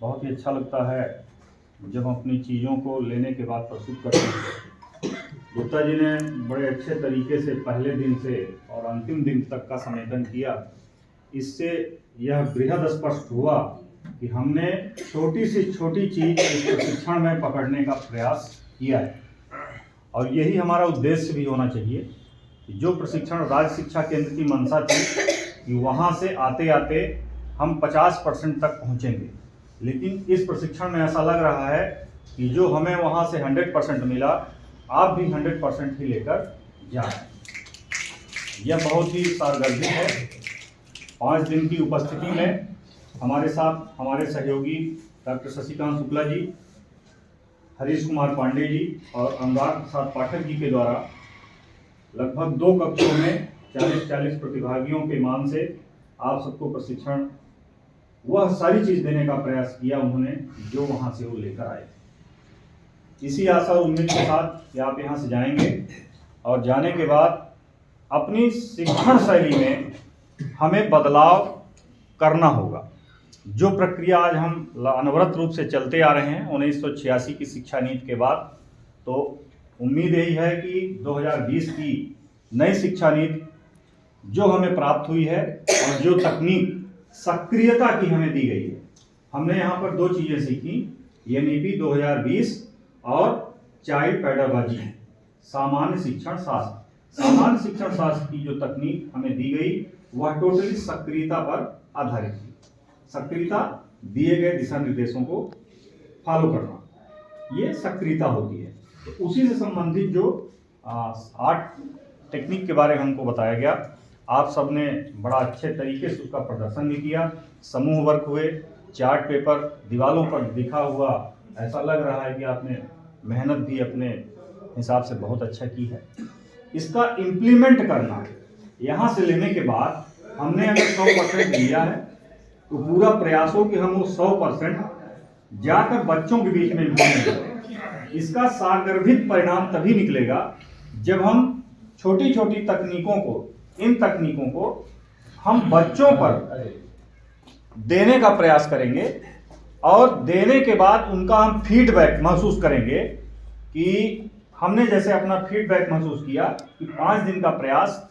बहुत ही अच्छा लगता है जब हम अपनी चीज़ों को लेने के बाद प्रस्तुत करते हैं। गुप्ता जी ने बड़े अच्छे तरीके से पहले दिन से और अंतिम दिन तक का समेकन किया। इससे यह बृहद स्पष्ट हुआ कि हमने छोटी से छोटी चीज़ इस प्रशिक्षण में पकड़ने का प्रयास किया है, और यही हमारा उद्देश्य भी होना चाहिए। जो प्रशिक्षण राज्य शिक्षा केंद्र की मंशा थी कि वहाँ से आते आते हम 50% तक पहुँचेंगे, लेकिन इस प्रशिक्षण में ऐसा लग रहा है कि जो हमें वहाँ से 100% मिला, आप भी 100% ही लेकर जाएं। यह बहुत ही सारगर्भित है। 5 दिन की उपस्थिति में हमारे साथ हमारे सहयोगी डॉक्टर शशिकांत शुक्ला जी, हरीश कुमार पांडे जी और अनुराग प्रसाद पाठक जी के द्वारा लगभग 2 कक्षों में 40-40 प्रतिभागियों के मान से आप सबको प्रशिक्षण वह सारी चीज़ देने का प्रयास किया उन्होंने जो वहाँ से वो लेकर आए थे। इसी आशा और उम्मीद के साथ कि आप यहाँ से जाएंगे और जाने के बाद अपनी शिक्षण शैली में हमें बदलाव करना होगा। जो प्रक्रिया आज हम अनवरत रूप से चलते आ रहे हैं 1986 की शिक्षा नीति के बाद, तो उम्मीद यही है कि 2020 की नई शिक्षा नीति जो हमें प्राप्त हुई है और जो तकनीक सक्रियता की हमें दी गई है, हमने यहाँ पर 2 चीज़ें सीखी, एनईपी 2020 और चाइल्ड पेडागॉजी, सामान्य शिक्षण शास्त्र। सामान्य शिक्षण शास्त्र की जो तकनीक हमें दी गई वह टोटली सक्रियता पर आधारित थी। सक्रियता, दिए गए दिशा निर्देशों को फॉलो करना, ये सक्रियता होती है। तो उसी से संबंधित जो 8 टेक्निक के बारे में हमको बताया गया, आप सब ने बड़ा अच्छे तरीके से उसका प्रदर्शन भी किया। समूह वर्क हुए, चार्ट पेपर दीवारों पर दिखा हुआ, ऐसा लग रहा है कि आपने मेहनत भी अपने हिसाब से बहुत अच्छा की है। इसका इम्प्लीमेंट करना, यहाँ से लेने के बाद हमने अगर 100% लिया है तो पूरा प्रयास हो कि हम वो 100% जाकर बच्चों के बीच में इम्प्लीमेंट करें। इसका सारगर्भित परिणाम तभी निकलेगा जब हम छोटी छोटी तकनीकों को, इन तकनीकों को हम बच्चों पर देने का प्रयास करेंगे और देने के बाद उनका हम फीडबैक महसूस करेंगे कि हमने जैसे अपना फीडबैक महसूस किया कि 5 दिन का प्रयास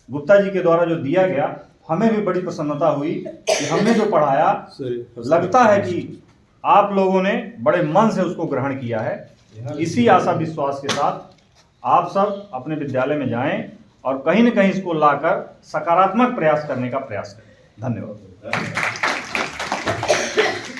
गुप्ता जी के द्वारा जो दिया गया, हमें भी बड़ी प्रसन्नता हुई कि हमने जो पढ़ाया लगता है कि आप लोगों ने बड़े मन से उसको ग्रहण किया है। इसी आशा विश्वास के साथ आप सब अपने विद्यालय में जाएं और कहीं न कहीं इसको लाकर सकारात्मक प्रयास करने का प्रयास करें। धन्यवाद।